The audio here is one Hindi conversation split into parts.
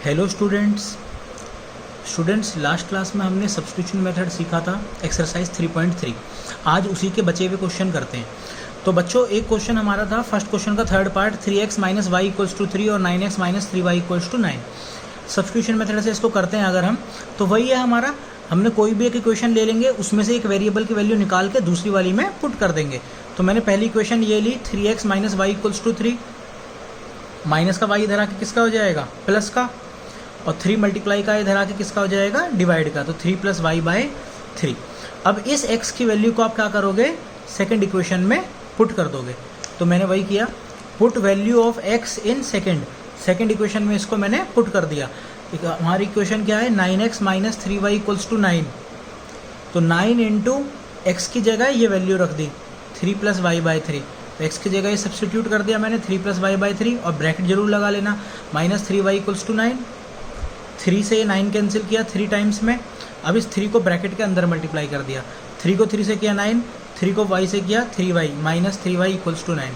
हेलो स्टूडेंट्स लास्ट क्लास में हमने सब्स्टिट्यूशन मेथड सीखा था एक्सरसाइज 3.3। आज उसी के बचे हुए क्वेश्चन करते हैं। तो बच्चों एक क्वेश्चन हमारा था, फर्स्ट क्वेश्चन का third part 3x minus Y equals to 3 और 9x minus 3y equals to 9। Substitution method से इसको करते हैं अगर हम, तो वही है हमारा, हमने कोई भी एक इक्वेशन ले लेंगे, उसमें से एक वेरिएबल की वैल्यू निकाल के दूसरी वाली में पुट कर देंगे। तो मैंने पहली इक्वेशन ये ली 3x minus Y equals to 3, minus का वाई इधर आके किसका हो जाएगा, प्लस का, और 3 मल्टीप्लाई का इधर आके किसका हो जाएगा, डिवाइड का, तो 3 प्लस वाई बाय 3। अब इस x की वैल्यू को आप क्या करोगे, सेकंड इक्वेशन में पुट कर दोगे। तो मैंने वही किया, put value of x in second equation में इसको मैंने पुट कर दिया। हमारी इक्वेशन क्या है, 9x minus 3y equals to 9। तो 9 इंटू एक्स की जगह ये वैल्यू रख दी 3 प्लस वाई बाई 3। तो एक्स की जगह ये सब्सटीट्यूट कर दिया मैंने 3 प्लस वाई बाई 3, और ब्रैकेट जरूर लगा लेना, माइनस 3y इक्वल्स टू 9। 3 से ये 9 कैंसिल किया 3 टाइम्स में। अब इस 3 को ब्रैकेट के अंदर मल्टीप्लाई कर दिया, 3 को 3 से किया 9, 3 को y से किया 3y, minus 3y equals to 9।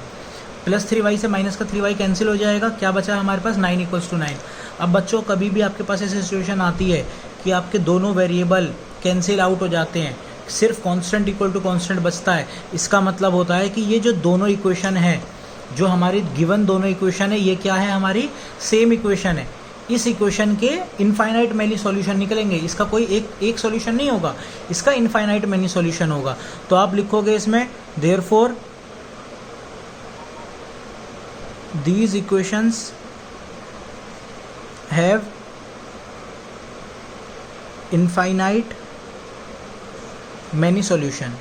Plus 3y से माइनस का 3y कैंसिल हो जाएगा, क्या बचा हमारे पास, 9 इक्वल्स टू 9। अब बच्चों कभी भी आपके पास ऐसी सिचुएशन आती है कि आपके दोनों वेरिएबल कैंसिल आउट हो जाते हैं, सिर्फ कांस्टेंट इक्वल टू कांस्टेंट बचता है, इसका मतलब होता है कि ये जो दोनों इक्वेशन है, जो हमारी गिवन दोनों इक्वेशन है, ये क्या है, हमारी सेम इक्वेशन है। इस इक्वेशन के इनफाइनाइट मैनी सॉल्यूशन निकलेंगे, इसका कोई एक सॉल्यूशन नहीं होगा, इसका इनफाइनाइट मैनी सॉल्यूशन होगा। तो आप लिखोगे इसमें therefore these equations have infinite many solution।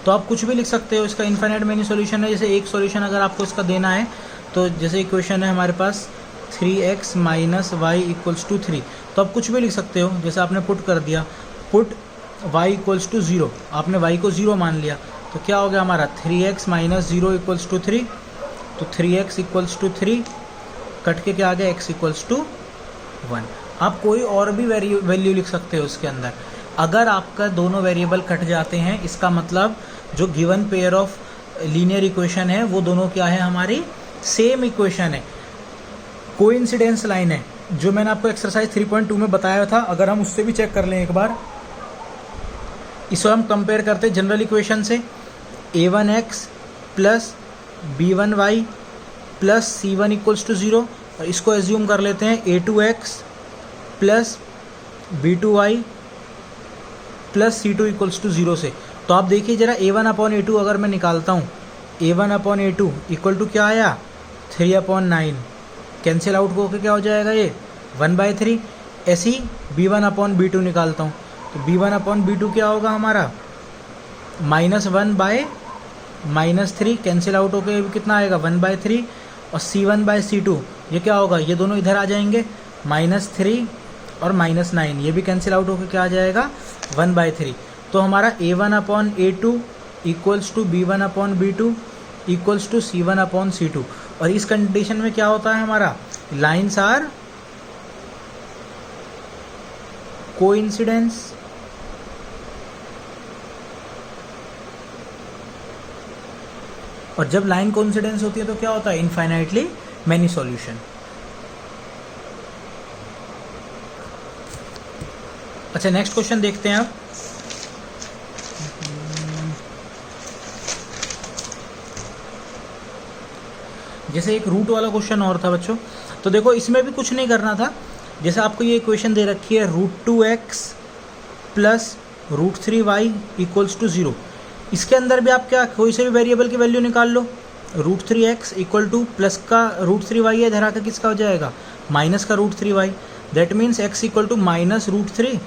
तो आप कुछ भी लिख सकते हो, इसका इनफाइनाइट मैनी सॉल्यूशन है। जैसे एक सॉल्यूशन अगर आपको इसका देना है, तो जैसे इक्वेशन है हमारे पास 3x minus Y equals to 3, तो आप कुछ भी लिख सकते हो। जैसे आपने पुट कर दिया, पुट y इक्वल्स टू 0, आपने y को 0 मान लिया, तो क्या हो गया हमारा 3x माइनस 0 इक्वल्स टू 3। तो 3x इक्वल्स टू 3 कट के क्या आ गया, x इक्वल्स टू 1। आप कोई और भी वैल्यू लिख सकते हो उसके अंदर। अगर आपका दोनों वेरिएबल कट जाते हैं, इसका मतलब जो given pair of linear equation है वो दोनों क्या है, हमारी सेम इक्वेशन है। कोइंसिडेंस लाइन है, जो मैंने आपको एक्सरसाइज 3.2 में बताया था, अगर हम उससे भी चेक कर लें एक बार, इसको हम कंपेयर करते हैं जनरल इक्वेशन से, a1x plus b1y plus c1 equals to 0, और इसको एज्यूम कर लेते हैं a2x plus b2y plus c2 equals to 0 से। तो आप देखिए जरा, a1 अपॉन a2 अगर मैं निकालता हूँ, a1 upon a2 equal to क्या आया, 3 अपॉन 9, कैंसिल आउट होकर क्या हो जाएगा, ये 1/3। ऐसे ही b1 अपॉन b2 निकालता हूँ, तो b1 अपॉन b2 क्या होगा हमारा, -1 बाय -3, कैंसिल आउट होकर कितना आएगा, 1/3। और c1 बाय c2 ये क्या होगा, ये दोनों इधर आ जाएंगे, -3 और -9, ये भी कैंसिल आउट होकर क्या आ जाएगा, 1/3। तो हमारा a1 upon a2 equals to b1 upon b2 equals to c1 upon c2। और इस कंडीशन में क्या होता है हमारा, लाइन्स आर कोइंसिडेंस। और जब लाइन कोइंसिडेंस होती है तो क्या होता है, इनफाइनाइटली मैनी सॉल्यूशन। अच्छा नेक्स्ट क्वेश्चन देखते हैं आप। जैसे एक रूट वाला क्वेश्चन और था बच्चों, तो देखो इसमें भी कुछ नहीं करना था। जैसे आपको ये इक्वेशन दे रखी है √2x plus √3y equals to 0, इसके अंदर भी आप क्या, कोई से भी वेरिएबल की वैल्यू निकाल लो। √3x इक्वल टू प्लस का √3y है, इधर आकर किसका हो जाएगा, माइनस का √3y। That means x equal to minus √3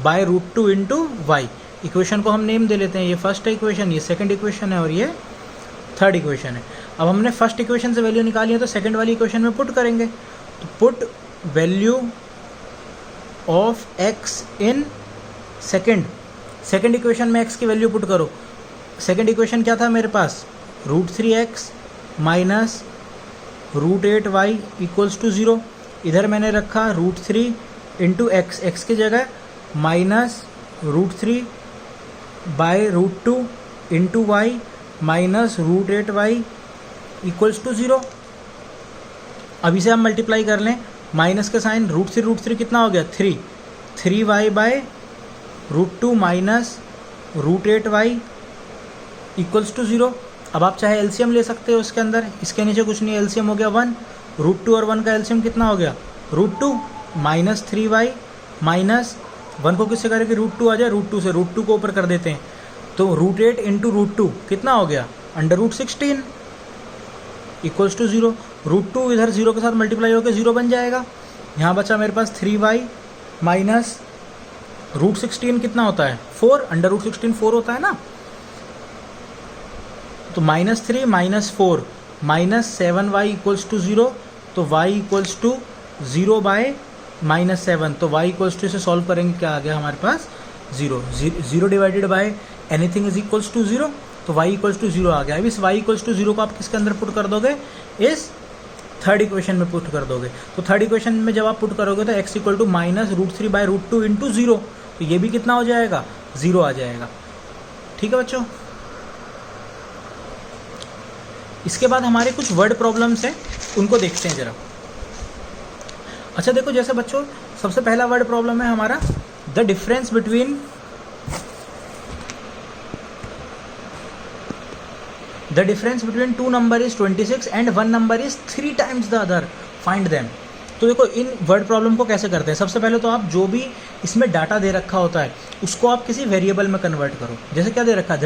by √2 into Y. Equation को हम नेम दे लेते हैं, ये फर्स्ट इक्वेशन, ये सेकंड इक्वेशन है, और ये थर्ड इक्वेशन है। अब हमने फर्स्ट इक्वेशन से वैल्यू निकाली है, तो सेकंड वाली इक्वेशन में पुट करेंगे। तो put value of x in second equation में x की वैल्यू पुट करो। सेकंड इक्वेशन क्या था मेरे पास, √3x minus √8y equals to 0। इधर मैंने रखा √3 इंटू एक्स की जगह minus √3 by √2 into Y minus √8y equals to 0। अब इसे हम मल्टीप्लाई कर लें, माइनस का साइन, √3 कितना हो गया 3y bye √2 minus √8y equals to 0। अब आप चाहे एलसीएम ले सकते हो उसके अंदर, इसके नीचे कुछ नहीं, एलसीएम हो गया 1, √2 और 1 का एलसीएम कितना हो गया √2 माइनस 3y माइनस 1 को किससे करें कि √2 आ जाए, √2 से, √2 को ऊपर कर देते हैं, तो √8 इंटू √2 कितना हो गया √16 इक्वल्स टू 0। √2 इधर 0 के साथ मल्टीप्लाई होकर 0 बन जाएगा। यहाँ बचा मेरे पास 3y माइनस √16 कितना होता है 4, √16 4 होता है ना, तो -3 minus 4 minus 7y equals to 0, तो y इक्वल्स टू 0 बाय -7, तो y इक्वल्स टू इसे सॉल्व करेंगे क्या आ गया हमारे पास 0 divided by anything is equals to 0, तो y इक्वल्स टू 0 आ गया। अब इस y इक्वल्स टू 0 को आप किसके अंदर पुट कर दोगे, इस थर्ड इक्वेशन में पुट कर दोगे। तो थर्ड इक्वेशन में जब आप पुट करोगे तो x equal to minus √3 by √2 into 0, तो ये भी कितना हो जाएगा 0 आ जाएगा। ठीक है बच्चों, इसके बाद हमारे कुछ वर्ड प्रॉब्लम्स हैं, उनको देखते हैं जरा। अच्छा देखो, जैसे बच्चों सबसे पहला वर्ड प्रॉब्लम है हमारा the difference between two number is 26 and one number is 3 times the other, find them. तो देखो इन वर्ड प्रॉब्लम को कैसे करते हैं, सबसे पहले तो आप जो भी इसमें डाटा दे रखा होता है उसको आप किसी वेरिएबल में कन्वर्ट करो। जैसे क्या दे रखा है,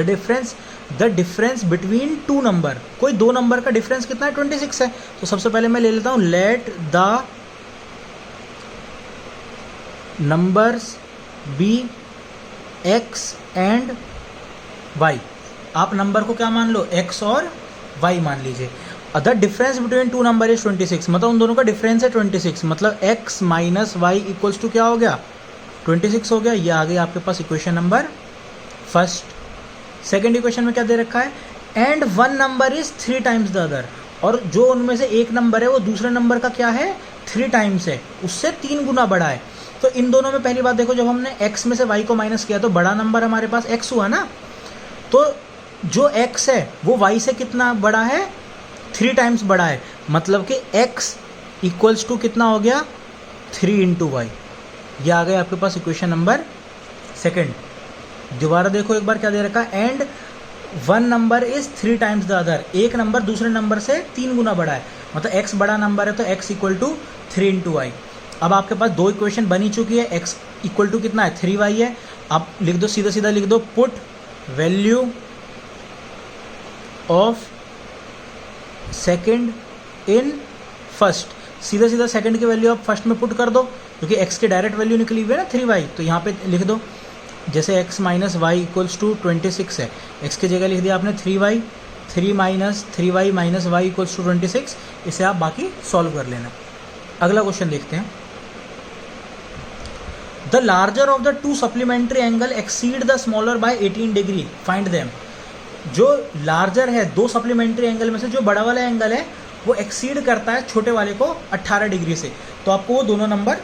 the difference between two number, कोई दो नंबर का डिफरेंस कितना है 26 है, तो सबसे पहले मैं ले लेता हूँ let the numbers be x and y। आप नंबर को क्या मान लो, x और y मान लीजिए। The difference between two number is 26, मतलब उन दोनों का डिफरेंस है 26, मतलब x minus Y equals to क्या हो गया 26 हो गया। ये आ गई आपके पास equation number first. Second equation में क्या दे रखा है, and one number is 3 times the other, और जो उनमें से एक नंबर है वो दूसरे नंबर का क्या है 3 times है, उससे 3 गुना बड़ा है। तो इन दोनों में पहली बात देखो, जब हमने x में से y को माइनस किया तो बड़ा नंबर हमारे पास x हुआ ना, तो जो x है वो y से कितना बड़ा है 3 times बड़ा है, मतलब कि x इक्वल्स टू कितना हो गया 3 into y। ये आ गया आपके पास इक्वेशन नंबर सेकंड। दोबारा देखो एक बार क्या दे रखा है, and one number is 3 times the other, एक नंबर दूसरे नंबर से 3 गुना बड़ा है, मतलब x बड़ा नंबर है तो x equal to 3 into y। अब आपके पास दो इक्वेशन बनी चुकी है, x इक्वल टू कितना है 3y है, आप लिख दो सीधा सीधा लिख दो, put value of second in first, सीधा सीधा सेकंड की वैल्यू आप फर्स्ट में पुट कर दो, क्योंकि x की डायरेक्ट वैल्यू निकली हुई है ना 3y, तो यहाँ पे लिख दो जैसे x minus Y equals to 26 है, x की जगह लिख दिया आपने 3y, 3 minus 3y minus Y equals to 26। इसे आप बाकी सॉल्व कर लेना। अगला क्वेश्चन देखते हैं, the larger of the two supplementary angle exceed the smaller by 18 degree, find them. जो लार्जर है दो सप्लीमेंट्री एंगल में से जो बड़ा वाला एंगल है वो एक्सीड करता है छोटे वाले को 18 डिग्री से, तो आपको वो दोनों नंबर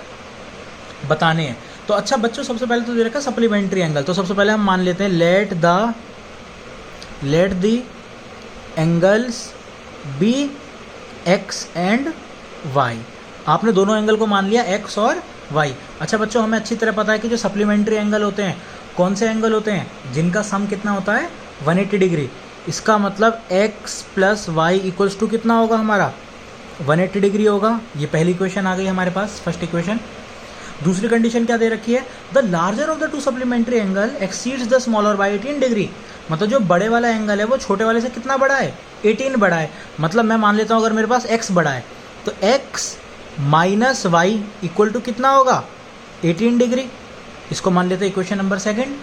बताने हैं। तो अच्छा बच्चों, सबसे पहले तो दे रखा सप्लीमेंट्री एंगल, तो सबसे पहले हम मान लेते हैं let the angles be X and Y. आपने दोनों एंगल को मान लिया x और y। अच्छा बच्चों, हमें अच्छी तरह पता है कि जो सप्लीमेंट्री एंगल होते हैं कौन से एंगल होते हैं जिनका सम कितना होता है 180 डिग्री। इसका मतलब x plus Y equals to कितना होगा हमारा 180 डिग्री होगा। ये पहली इक्वेशन आ गई हमारे पास, फर्स्ट इक्वेशन। दूसरी कंडीशन क्या दे रखी है, the larger of the two supplementary angle exceeds the smaller by 18 degree, मतलब जो बड़े वाला एंगल है वो छोटे वाले से कितना बड़ा है 18 बड़ा है। मतलब मैं मान लेता हूँ अगर मेरे पास x बड़ा है तो x minus Y equal to कितना होगा 18 डिग्री। इसको मान लेते हैं इक्वेशन नंबर सेकंड,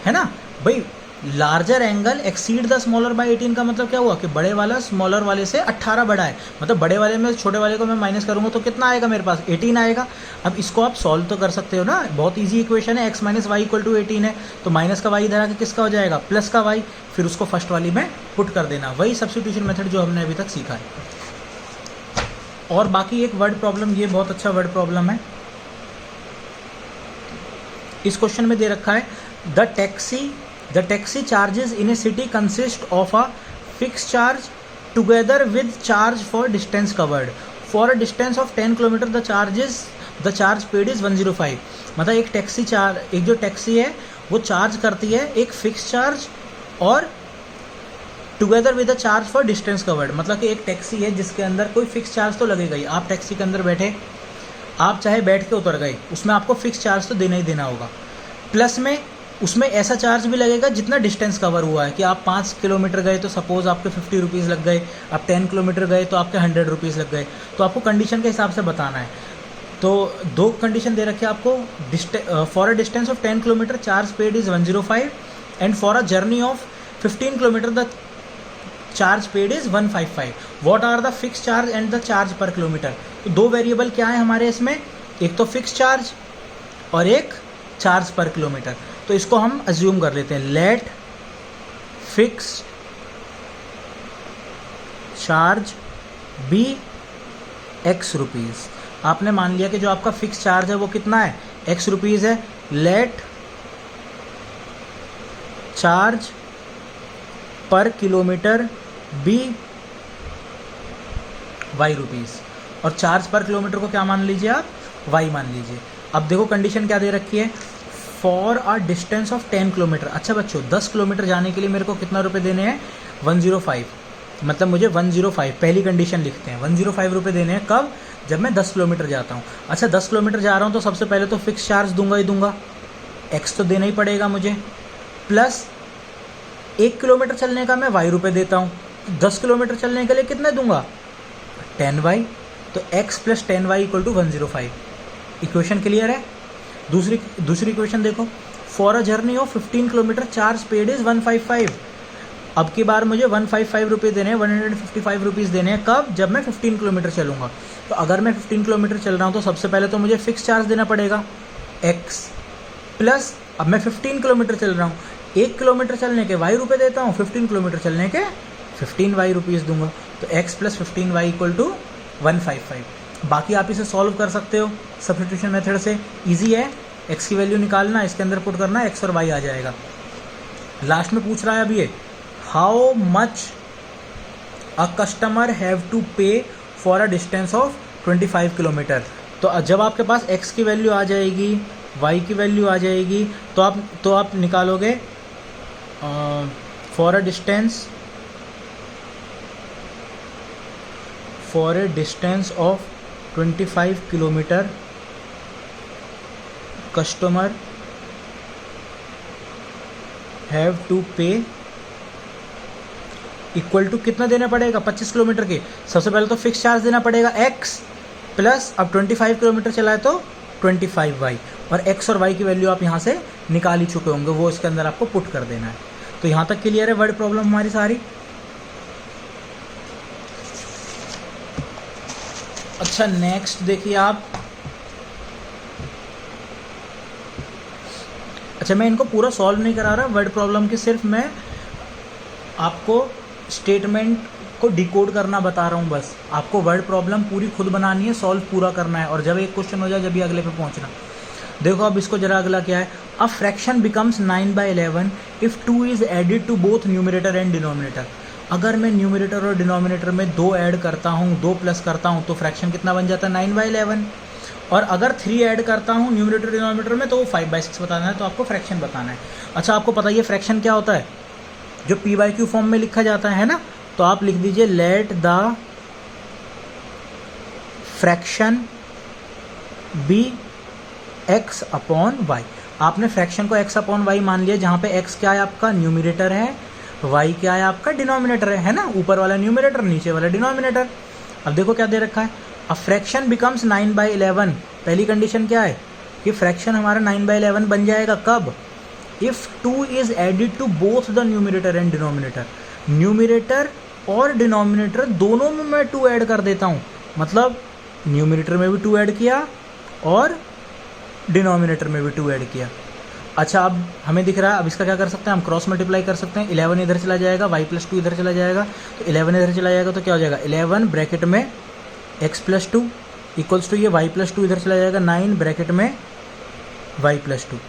है ना भाई। Larger angle exceed the smaller by 18 का मतलब क्या हुआ कि बड़े वाला स्मॉलर वाले से 18 बड़ा है, मतलब बड़े वाले में छोटे वाले को मैं माइनस करूंगा तो कितना आएगा मेरे पास 18 आएगा। अब इसको आप सॉल्व तो कर सकते हो ना, बहुत इजी इक्वेशन है, x minus Y equal to 18 है, तो माइनस का वाई इधर आके किसका हो जाएगा प्लस का वाई, फिर उसको फर्स्ट वाली में पुट कर देना। वही सब्स्टिट्यूशन मेथड जो हमने अभी तक सीखा है। और बाकी एक वर्ड प्रॉब्लम, ये बहुत अच्छा वर्ड प्रॉब्लम है। इस क्वेश्चन में दे रखा है the taxi charges in A city consist of a fix charge together with charge for distance covered for a distance of 10 kilometre the charge paid is 105। मतलब एक जो टैक्सी है वो चार्ज करती है एक फिक्स चार्ज और together with the charge for distance covered. मतलब कि एक टैक्सी है जिसके अंदर कोई फिक्स चार्ज तो लगेगा ही। आप टैक्सी के अंदर बैठे, आप चाहे बैठ के उतर गए, उसमें आपको फिक्स चार्ज तो देना ही देना होगा। प्लस में उसमें ऐसा चार्ज भी लगेगा जितना डिस्टेंस कवर हुआ है, कि आप 5 किलोमीटर गए तो सपोज़ आपके 50 रुपीज़ लग गए, आप 10 किलोमीटर गए तो आपके 100 रुपीज़ लग गए। तो आपको कंडीशन के हिसाब से बताना है। तो 2 कंडीशन दे रखी है आपको। For a distance of 10 kilometre charge paid is 105 and for a journey of 15 kilometre the charge paid is 155। What are the fix charge and the charge per kilometre. तो 2 वेरिएबल क्या है हमारे इसमें, एक तो फिक्स चार्ज और एक चार्ज पर किलोमीटर। तो इसको हम अज्यूम कर लेते हैं, let fix charge be x rupees. आपने मान लिया कि जो आपका फिक्स चार्ज है वो कितना है, एक्स रुपीज़ है। Late charge per kilometre B Y rupees, और चार्ज पर किलोमीटर को क्या मान लीजिए आप, वाई मान लीजिए। अब देखो कंडीशन क्या दे रखी है, for a distance of 10 kilometre. अच्छा बच्चों, 10 किलोमीटर जाने के लिए मेरे को कितना रुपए देने हैं, 105। मतलब मुझे 105 पहली कंडीशन लिखते हैं, 105 रुपये देने हैं। कब, जब मैं 10 किलोमीटर जाता हूँ। अच्छा 10 किलोमीटर जा रहा हूँ तो सबसे पहले तो फिक्स चार्ज दूंगा ही दूंगा, एक्स तो देना ही पड़ेगा मुझे। प्लस 1 किलोमीटर चलने का मैं वाई रुपये देता हूँ, 10 किलोमीटर चलने के लिए कितने दूंगा, 10y। तो x plus 10y equal to 105। Equation clear है। दूसरी इक्वेशन देखो, for a journey of 15 kilometre charge paid is 155। अब की बार मुझे 155 रुपये देने हैं, 155 रुपीज़ देने हैं। कब, जब मैं 15 किलोमीटर चलूँगा। तो अगर मैं 15 किलोमीटर चल रहा हूँ तो सबसे पहले तो मुझे फिक्स चार्ज देना पड़ेगा x, प्लस अब मैं 15 किलोमीटर चल रहा हूँ, 1 किलोमीटर चलने के वाई रुपये देता हूँ, 15 किलोमीटर चलने के 15y रुपीज़ दूंगा। तो x plus 15y equal to 155। बाकी आप इसे सॉल्व कर सकते हो सब्स्टिट्यूशन मेथड से, इजी है। x की वैल्यू निकालना, इसके अंदर पुट करना, x और y आ जाएगा। लास्ट में पूछ रहा है अब ये, how much a customer have to pay for a distance of 25 kilometre. तो जब आपके पास x की वैल्यू आ जाएगी, y की वैल्यू आ जाएगी, तो आप निकालोगे for a distance of 25 kilometre customer have to pay equal to कितना देना पड़ेगा, 25 किलोमीटर के। सबसे पहले तो फिक्स चार्ज देना पड़ेगा x, प्लस अब 25 किलोमीटर चला है तो 25y, और x और y की वैल्यू आप यहाँ से निकाल ही चुके होंगे, वो इसके अंदर आपको पुट कर देना है। तो यहाँ तक क्लियर है वर्ड प्रॉब्लम हमारी सारी। अच्छा नेक्स्ट देखिए आप, अच्छा मैं इनको पूरा सॉल्व नहीं करा रहा वर्ड प्रॉब्लम की, सिर्फ मैं आपको स्टेटमेंट को डिकोड करना बता रहा हूँ बस। आपको वर्ड प्रॉब्लम पूरी खुद बनानी है, सॉल्व पूरा करना है, और जब एक क्वेश्चन हो जाए जब भी अगले पे पहुँचना। देखो अब इसको जरा अगला क्या है, a fraction becomes 9/11 if 2 is added to both numerator and denominator. अगर मैं न्यूमरेटर और डिनोमिनेटर में 2 ऐड करता हूँ, 2 प्लस करता हूँ, तो फ्रैक्शन कितना बन जाता है, 9/11। और अगर 3 ऐड करता हूँ न्यूमरेटर डिनोमिनेटर में, तो वो 5/6 बताना है। तो आपको फ्रैक्शन बताना है। अच्छा आपको पता है फ्रैक्शन क्या होता है, जो p/q फॉर्म में लिखा जाता है ना, तो आप लिख दीजिए let the fraction be x upon y। आपने फ्रैक्शन को x अपॉन y मान लिया, जहाँ पे x क्या है आपका, न्यूमरेटर है, y क्या है आपका, डिनोमिनेटर है ना, ऊपर वाला न्यूमरेटर नीचे वाला डिनोमिनेटर। अब देखो क्या दे रखा है, अ फ्रैक्शन बिकम्स 9/11। पहली कंडीशन क्या है कि फ्रैक्शन हमारा 9/11 बन जाएगा। कब, if 2 is added to both the numerator and denominator. Numerator और डिनोमिनेटर दोनों में मैं 2 ऐड कर देता हूँ, मतलब न्यूमरेटर में भी 2 ऐड किया और डिनोमिनेटर में भी 2 ऐड किया। अच्छा अब हमें दिख रहा है, अब इसका क्या कर सकते हैं हम, क्रॉस मल्टीप्लाई कर सकते हैं। 11 इधर चला जाएगा, y प्लस 2 इधर चला जाएगा, तो 11 इधर चला जाएगा तो क्या हो जाएगा, 11 ब्रैकेट में x प्लस 2 इक्वल्स टू ये y प्लस 2 इधर चला जाएगा, 9 ब्रैकेट में y प्लस 2।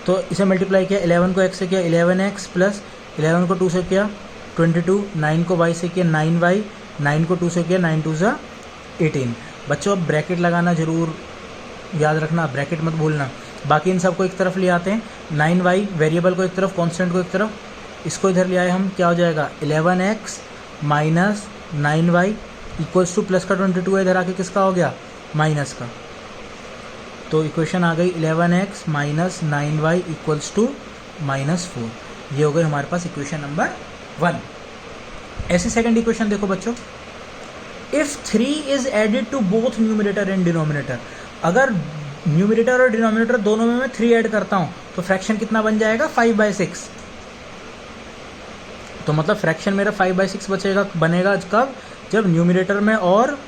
तो इसे मल्टीप्लाई किया, 11 को x से किया 11x, प्लस 11 को 2 से किया 22, 9 को y से किया 9y, 9 को 2 से किया 9 2 सा 18। बच्चों अब ब्रैकेट लगाना जरूर याद रखना, ब्रैकेट मत भूलना। बाकी इन सबको एक तरफ ले आते हैं, 9y वेरिएबल को एक तरफ, कांस्टेंट को एक तरफ, इसको इधर ले आए हम, क्या हो जाएगा 11x minus 9y equals two plus का 22 है, इधर आके किसका हो गया माइनस का। तो इक्वेशन आ गई 11x minus 9y equals to -4। ये हो गई हमारे पास इक्वेशन नंबर 1। ऐसे सेकंड इक्वेशन देखो बच्चों, if 3 is added to both numerator and denominator, अगर न्यूमरेटर और डिनोमिनेटर दोनों में मैं 3 ऐड करता हूं तो फ्रैक्शन कितना बन जाएगा 5/6। तो मतलब फ्रैक्शन मेरा 5/6 बनेगा कब, जब न्यूमरेटर में और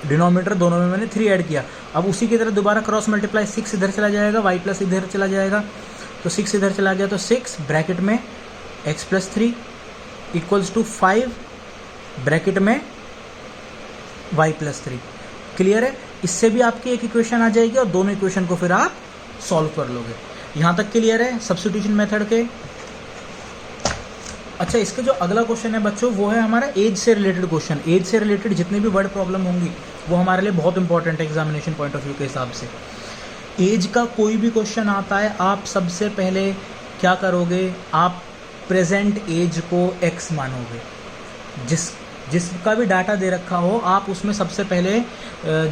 डिनोमिनेटर दोनों में मैंने 3 ऐड किया। अब उसी की तरह दोबारा क्रॉस मल्टीप्लाई, 6 इधर चला जाएगा, y प्लस इधर चला जाएगा, तो 6 इधर चला गया, तो 6 ब्रैकेट में x plus 3 equals to 5 bracket में y प्लस 3। क्लियर है? इससे भी आपकी एक इक्वेशन आ जाएगी और दोनों इक्वेशन को फिर आप सॉल्व कर लोगे। यहाँ तक क्लियर है सब्स्टिट्यूशन मेथड के। अच्छा, इसके जो अगला क्वेश्चन है बच्चों वो है हमारा एज से रिलेटेड क्वेश्चन। एज से रिलेटेड जितनी भी वर्ड प्रॉब्लम होंगी वो हमारे लिए बहुत इंपॉर्टेंट है एग्जामिनेशन पॉइंट ऑफ व्यू के हिसाब से। एज का कोई भी क्वेश्चन आता है, आप सबसे पहले क्या करोगे, आप प्रेजेंट एज को x मानोगे। जिसका भी डाटा दे रखा हो आप उसमें सबसे पहले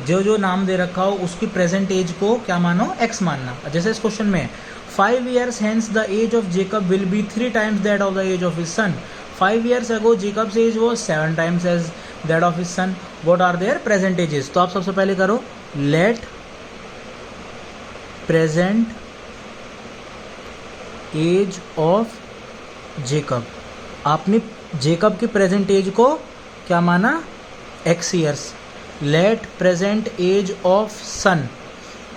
जो नाम दे रखा हो उसकी प्रेजेंट एज को क्या मानो, x मानना। जैसे इस क्वेश्चन में 5 years hence the age of Jacob will be 3 times that of the age of his son. 5 years ago Jacob's age was 7 times as that of his son. What are their present ages? तो आप सबसे पहले करो let present age of Jacob। आपने जेकब की प्रेजेंट एज को क्या माना, x years। let present age of son,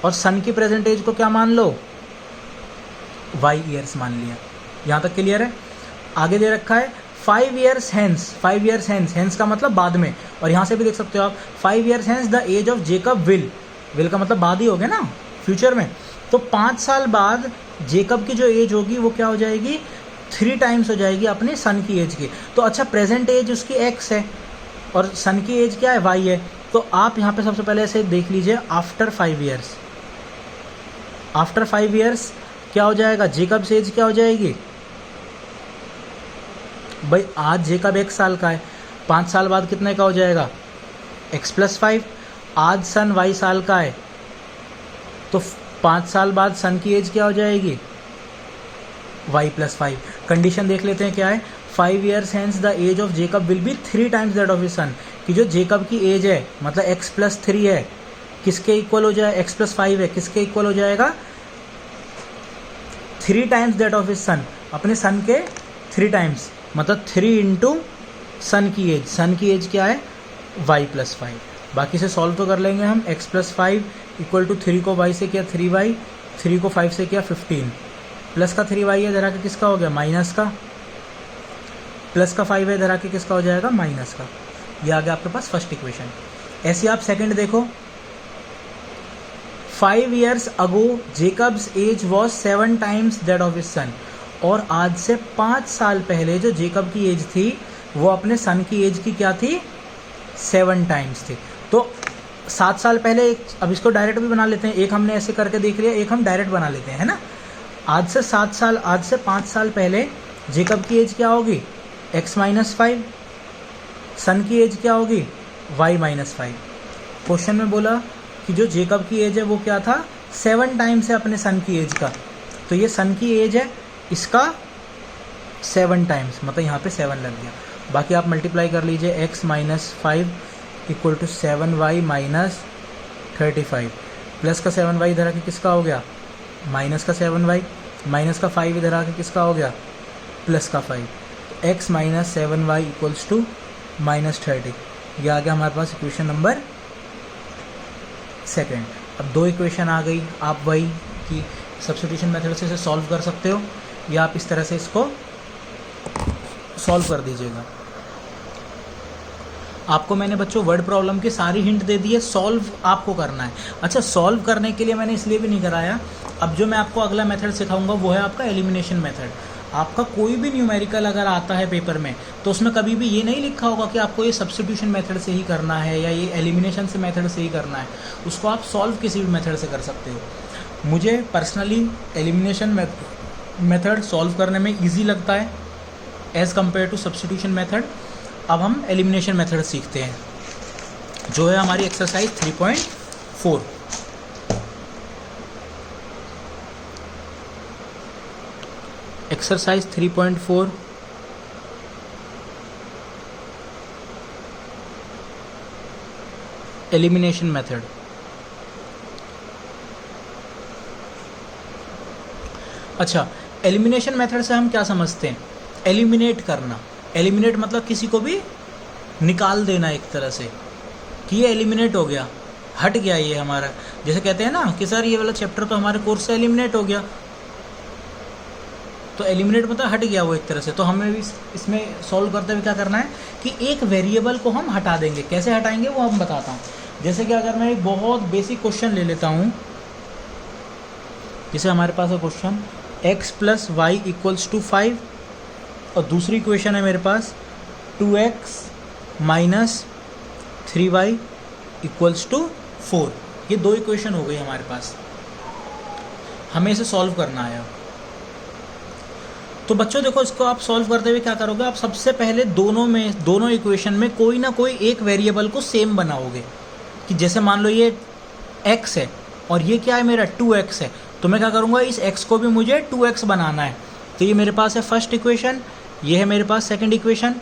और सन की प्रेजेंट एज को क्या मान लो, y ईयर्स मान लिया। यहाँ तक क्लियर है? आगे दे रखा है 5 years hence, 5 years hence का मतलब बाद में, और यहाँ से भी देख सकते हो आप 5 years hence the age of Jacob will का मतलब बाद ही हो गया ना, फ्यूचर में। तो 5 साल बाद जेकब की जो एज होगी वो क्या हो जाएगी, 3 टाइम्स हो जाएगी अपने सन की एज की। तो अच्छा, प्रेजेंट एज उसकी x है और सन की एज क्या है, y है। तो आप यहाँ पे सबसे पहले ऐसे देख लीजिए, आफ्टर 5 years, आफ्टर 5 years क्या हो जाएगा, जेकब से एज क्या हो जाएगी भाई, आज जेकब 1 साल का है, 5 साल बाद कितने का हो जाएगा x प्लस 5। आज सन y साल का है तो 5 साल बाद सन की एज क्या हो जाएगी y प्लस 5। कंडीशन देख लेते हैं क्या है, 5 years hence the age of Jacob will be 3 times that of his son। कि जो जेकब की एज है मतलब x प्लस 3 है, किसके इक्वल हो जाए, x प्लस 5 है, किसके इक्वल हो जाएगा 3 times that of his son, अपने सन के 3 टाइम्स, मतलब 3 इंटू सन की एज। सन की एज क्या है y प्लस 5। बाकी से सॉल्व तो कर लेंगे हम, x प्लस 5 इक्वल टू 3 को y से किया 3y, 3 को 5 से किया 15, प्लस का 3y है इधर आके किसका हो गया माइनस का, प्लस का 5 है इधर आके किसका हो जाएगा माइनस का। ये आ गया आपके पास फर्स्ट इक्वेशन। ऐसे आप सेकंड देखो, 5 years ago Jacob's age was 7 times that of his son। और आज से 5 साल पहले जो जेकब की एज थी वो अपने सन की एज की क्या थी, 7 टाइम्स थी। तो 7 साल पहले, अब इसको डायरेक्ट भी बना लेते हैं, एक हमने ऐसे करके देख लिया, एक हम डायरेक्ट बना लेते हैं, है ना। आज से 5 साल पहले जेकब की एज क्या होगी, x माइनस 5, सन की एज क्या होगी y माइनस 5। क्वेश्चन में बोला कि जो जेकब की एज है वो क्या था, 7 टाइम्स है अपने सन की एज का, तो ये सन की एज है, इसका 7 टाइम्स, मतलब यहाँ पे 7 लग गया। बाकी आप मल्टीप्लाई कर लीजिए, x minus 5 equal to 7y minus 35, plus का 7y इधर आके किसका हो गया माइनस का 7y, माइनस का 5 इधर आके किसका हो गया प्लस का 5, x minus 7y equals to minus 30। ये आ गया हमारे पास इक्वेशन नंबर सेकेंड। अब 2 इक्वेशन आ गई, आप वही कि सब्स्टिट्यूशन मेथड से इसे सॉल्व कर सकते हो या आप इस तरह से इसको सॉल्व कर दीजिएगा। आपको मैंने बच्चों वर्ड प्रॉब्लम की सारी हिंट दे दी है, सॉल्व आपको करना है। अच्छा, सॉल्व करने के लिए मैंने इसलिए भी नहीं कराया, अब जो मैं आपको अगला मेथड सिखाऊंगा वो है आपका एलिमिनेशन मेथड। आपका कोई भी न्यूमेरिकल अगर आता है पेपर में तो उसमें कभी भी ये नहीं लिखा होगा कि आपको ये सब्स्टिट्यूशन मेथड से ही करना है या ये एलिमिनेशन से मेथड से ही करना है। उसको आप सॉल्व किसी भी मेथड से कर सकते हो। मुझे पर्सनली एलिमिनेशन मेथड सॉल्व करने में ईजी लगता है as compare to substitution method. अब हम एलिमिनेशन मेथड सीखते हैं, जो है हमारी एक्सरसाइज 3.4। Exercise 3.4 elimination method. अच्छा, एलिमिनेशन मेथड से हम क्या समझते हैं? एलिमिनेट करना। एलिमिनेट मतलब किसी को भी निकाल देना एक तरह से, कि ये एलिमिनेट हो गया, हट गया ये हमारा। जैसे कहते हैं ना कि सर ये वाला चैप्टर तो हमारे कोर्स से एलिमिनेट हो गया, तो एलिमिनेट मतलब हट गया वो एक तरह से। तो हमें भी इसमें सॉल्व करते हुए क्या करना है कि एक वेरिएबल को हम हटा देंगे। कैसे हटाएंगे वो हम बताता हूँ। जैसे कि अगर मैं एक बहुत बेसिक क्वेश्चन ले लेता हूँ, जैसे हमारे पास है क्वेश्चन x + y = 5 और दूसरी इक्वेशन है मेरे पास 2x - 3y = 4। ये दो इक्वेशन हो गई हमारे पास, हमें इसे सॉल्व करना है। तो बच्चों देखो, इसको आप सॉल्व करते हुए क्या करोगे, आप सबसे पहले दोनों इक्वेशन में कोई ना कोई एक वेरिएबल को सेम बनाओगे। कि जैसे मान लो ये x है और ये क्या है मेरा 2x है, तो मैं क्या करूँगा, इस x को भी मुझे 2x बनाना है। तो ये मेरे पास है फर्स्ट इक्वेशन, ये है मेरे पास सेकंड इक्वेशन।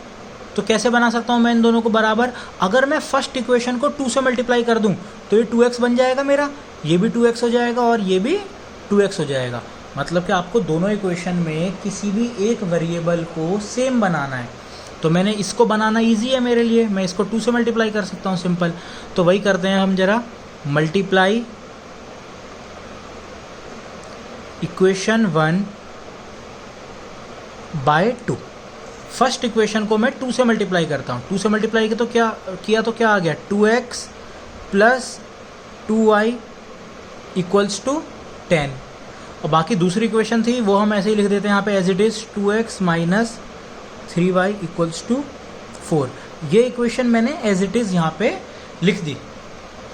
तो कैसे बना सकता हूँ मैं इन दोनों को बराबर? अगर मैं फर्स्ट इक्वेशन को 2 से मल्टीप्लाई कर दूँ तो ये 2x बन जाएगा मेरा, ये भी 2x हो जाएगा और ये भी 2x हो जाएगा। मतलब कि आपको दोनों इक्वेशन में किसी भी एक वेरिएबल को सेम बनाना है। तो मैंने इसको बनाना इजी है मेरे लिए, मैं इसको 2 से मल्टीप्लाई कर सकता हूँ, सिंपल। तो वही करते हैं हम जरा, multiply equation 1 by 2। First equation को मैं 2 से मल्टीप्लाई करता हूँ। 2 से मल्टीप्लाई किया तो क्या आ गया, 2x + 2y = 10। और बाकी दूसरी इक्वेशन थी वो हम ऐसे ही लिख देते हैं यहाँ पे as it is, 2x - 3y = 4। ये इक्वेशन मैंने एज इट इज़ यहाँ पे लिख दी।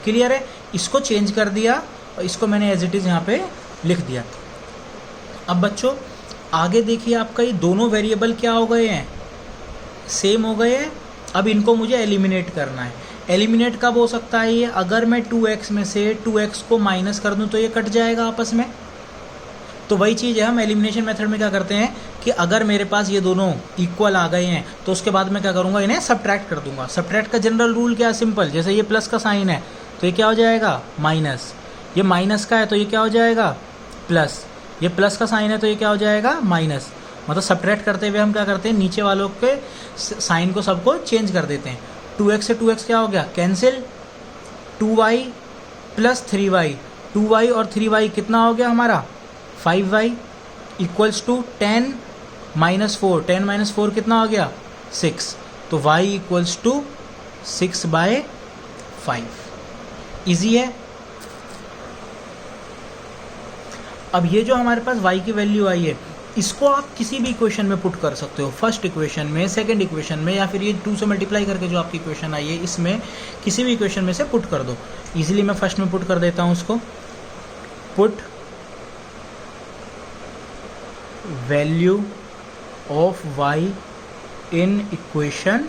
क्लियर है? इसको चेंज कर दिया और इसको मैंने एज इट इज़ यहाँ पे लिख दिया। अब बच्चों आगे देखिए, आपका ये दोनों वेरिएबल क्या हो गए हैं, सेम हो गए हैं। अब इनको मुझे एलिमिनेट करना है। एलिमिनेट कब हो सकता है ये? अगर मैं 2x में से 2x को माइनस कर दूं तो ये कट जाएगा आपस में। तो वही चीज़ है, हम एलिमिनेशन मेथड में क्या करते हैं कि अगर मेरे पास ये दोनों इक्वल आ गए हैं तो उसके बाद मैं क्या करूँगा, इन्हें सब्ट्रैक्ट कर दूंगा। सब्ट्रैक्ट का जनरल रूल क्या है, सिंपल। जैसे ये प्लस का साइन है तो ये क्या हो जाएगा, माइनस। ये माइनस का है तो ये क्या हो जाएगा, प्लस। ये प्लस का साइन है तो ये क्या हो जाएगा, माइनस। मतलब सब्ट्रैक्ट करते हुए हम क्या करते हैं, नीचे वालों के साइन को सबको चेंज कर देते हैं। 2x से 2x क्या हो गया, कैंसिल। 2y + 3y, 2y और 3y कितना हो गया हमारा, 5y = 10 - 4। 10 - 4 कितना हो गया, 6। तो y = 6/5। ईजी है। अब ये जो हमारे पास y की वैल्यू आई है, इसको आप किसी भी इक्वेशन में पुट कर सकते हो। फर्स्ट इक्वेशन में, सेकंड इक्वेशन में, या फिर ये 2 से मल्टीप्लाई करके जो आपकी इक्वेशन आई है इसमें किसी भी इक्वेशन में से पुट कर दो। इजीली मैं फर्स्ट में पुट कर देता हूँ उसको। Put value of y in equation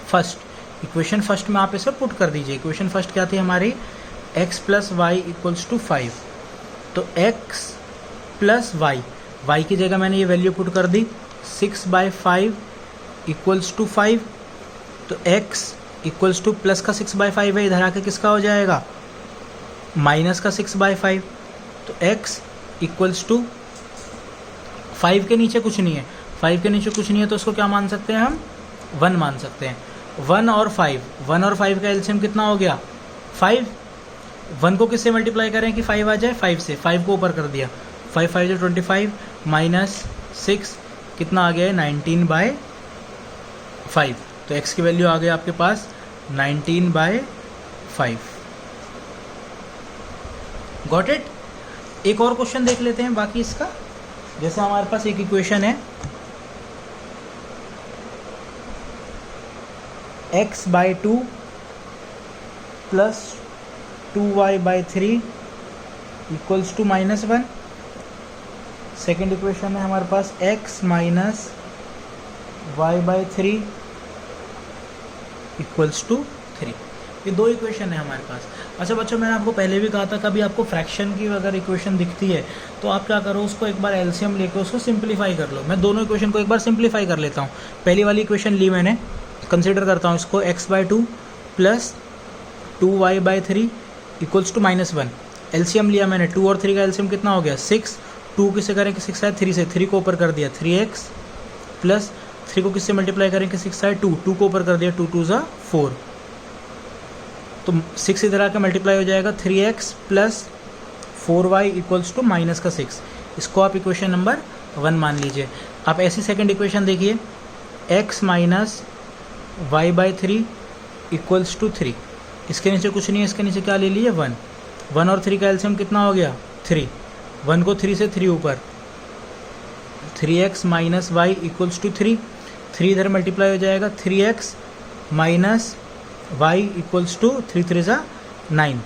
first. Equation first में आप इसे पुट कर दीजिए। इक्वेशन फर्स्ट क्या थी हमारी, x + y = 5। तो x + y की जगह मैंने ये वैल्यू पुट कर दी, 6/5 = 5। तो x = प्लस का 6/5 है, इधर आके किसका हो जाएगा, माइनस का 6/5। तो x = 5 के नीचे कुछ नहीं है, 5 के नीचे कुछ नहीं है तो उसको क्या मान सकते हैं हम, 1 मान सकते हैं। 1 और 5 का एलसीएम कितना हो गया, 5। 1 को किससे मल्टीप्लाई करें कि 5 आ जाए, 5 से। 5 को ऊपर कर दिया, 5 5 जो 25 - 6 कितना आ गया है, 19/5। तो x की वैल्यू आ गई आपके पास 19/5। Got it? एक और क्वेश्चन देख लेते हैं बाकी इसका। जैसे हमारे पास एक इक्वेशन है x/2 plus 2y/3 equals to -1। Second equation है हमारे पास x minus y/3 equals to 3। ये दो इक्वेशन है हमारे पास। अच्छा बच्चों, मैंने आपको पहले भी कहा था कभी आपको फ्रैक्शन की अगर इक्वेशन दिखती है तो आप क्या करो, उसको एक बार एलसीएम लेके उसको सिंप्लीफाई कर लो। मैं दोनों इक्वेशन को एक बार सिंप्लीफाई कर लेता हूँ। पहली वाली इक्वेशन ली मैंने, कंसिडर करता हूँ इसको x/2 plus 2y/3 equals to -1। LCM लिया मैंने, 2 और 3 का एलसीएम कितना हो गया 6। 2 किससे करेंगे 6 है 3 से, 3 को ऊपर कर दिया 3x प्लस 3 को किससे मल्टीप्लाई करेंगे 6 है 2, 2 को ऊपर कर दिया 2 2 ज़ा 4। तो 6 इधर आके मल्टीप्लाई हो जाएगा 3x plus 4y equals to -6। इसको आप इक्वेशन नंबर 1 मान लीजिए। आप ऐसी सेकंड इक्वेशन देखिए, x minus y/3 equals to 3। इसके नीचे कुछ नहीं है, इसके नीचे क्या ले लिए 1। 1 और 3 का एलसीएम कितना हो गया 3। 1 को 3 से 3 ऊपर, 3x minus Y equals to 3। 3 इधर मल्टीप्लाई हो जाएगा 3x minus Y equals to 3 3 ज़ा 9।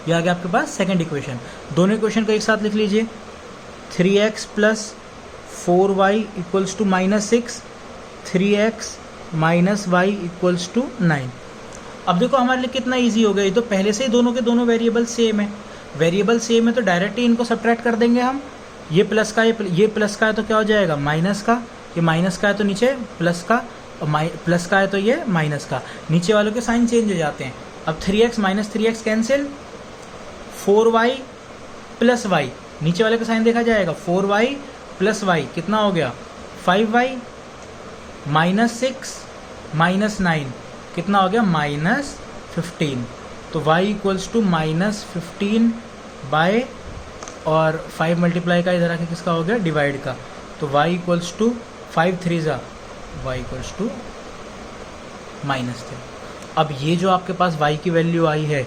ये आ गया आपके पास सेकंड इक्वेशन। दोनों इक्वेशन को एक साथ लिख लीजिए, 3x plus 4y equals to -6, 3x minus Y equals to 9। अब देखो हमारे लिए कितना इजी हो गया, ये तो पहले से ही दोनों के दोनों वेरिएबल सेम है। वेरिएबल सेम है तो डायरेक्ट ही इनको सब्ट्रैक्ट कर देंगे हम। ये प्लस का ये प्लस का है तो क्या हो जाएगा माइनस का, ये माइनस का है तो नीचे प्लस का, और प्लस का है तो ये माइनस का। नीचे वालों के साइन चेंज हो जाते हैं। अब 3x minus 3x cancel, 4y plus y, नीचे वाले का साइन देखा जाएगा 4y प्लस y कितना हो गया 5y, -6 -9 कितना हो गया -15। तो y इक्वल्स टू -15 बाय, और 5 मल्टीप्लाई का इधर आके किसका हो गया डिवाइड का, तो y इक्वल्स टू 5 3 ज़ा y इक्वल्स टू -3। अब ये जो आपके पास y की वैल्यू आई है,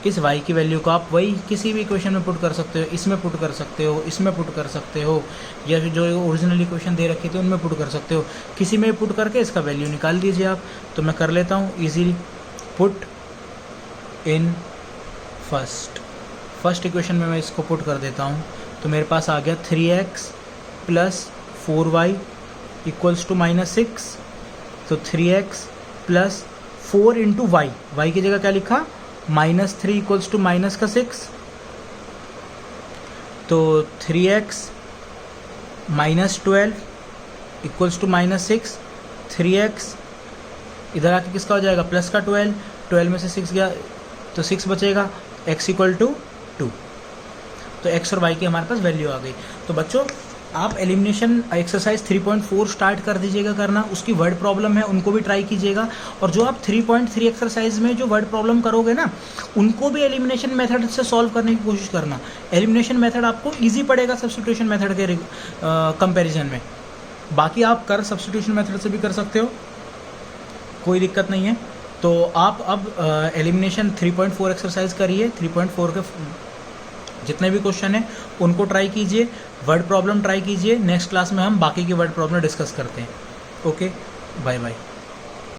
इस y की वैल्यू को आप वही किसी भी इक्वेशन में पुट कर सकते हो, इसमें पुट कर सकते हो, इसमें पुट कर सकते हो, या फिर जो ओरिजिनल इक्वेशन दे रखी थी उनमें पुट कर सकते हो। किसी में पुट करके इसका वैल्यू निकाल दीजिए आप। तो मैं कर लेता हूँ easily, put in first equation में मैं इसको पुट कर देता हूँ। तो मेरे पास आ गया 3x plus 4y equals to -6। तो 3x प्लस 4 इंटू y की जगह क्या लिखा -3 इक्वल्स टू -6। तो 3x -12 इक्वल्स टू -6। 3x इधर आके किसका हो जाएगा प्लस का 12 में से 6 गया तो 6 बचेगा, x इक्वल टू 2। तो x और y की हमारे पास वैल्यू आ गई। तो बच्चों आप एलिमिनेशन एक्सरसाइज 3.4 स्टार्ट कर दीजिएगा करना। उसकी वर्ड प्रॉब्लम है उनको भी ट्राई कीजिएगा, और जो आप 3.3 एक्सरसाइज में जो वर्ड प्रॉब्लम करोगे ना, उनको भी एलिमिनेशन मेथड से सॉल्व करने की कोशिश करना। एलिमिनेशन मेथड आपको इजी पड़ेगा सब्स्टिट्यूशन मेथड के कंपैरिजन में। बाकी आप सब्स्टिट्यूशन मेथड से भी कर सकते हो, कोई दिक्कत नहीं है। तो आप अब एलिमिनेशन 3.4 एक्सरसाइज करिए। 3.4 के जितने भी क्वेश्चन हैं उनको ट्राई कीजिए, वर्ड प्रॉब्लम ट्राई कीजिए। नेक्स्ट क्लास में हम बाकी की वर्ड प्रॉब्लम डिस्कस करते हैं। Okay, bye bye.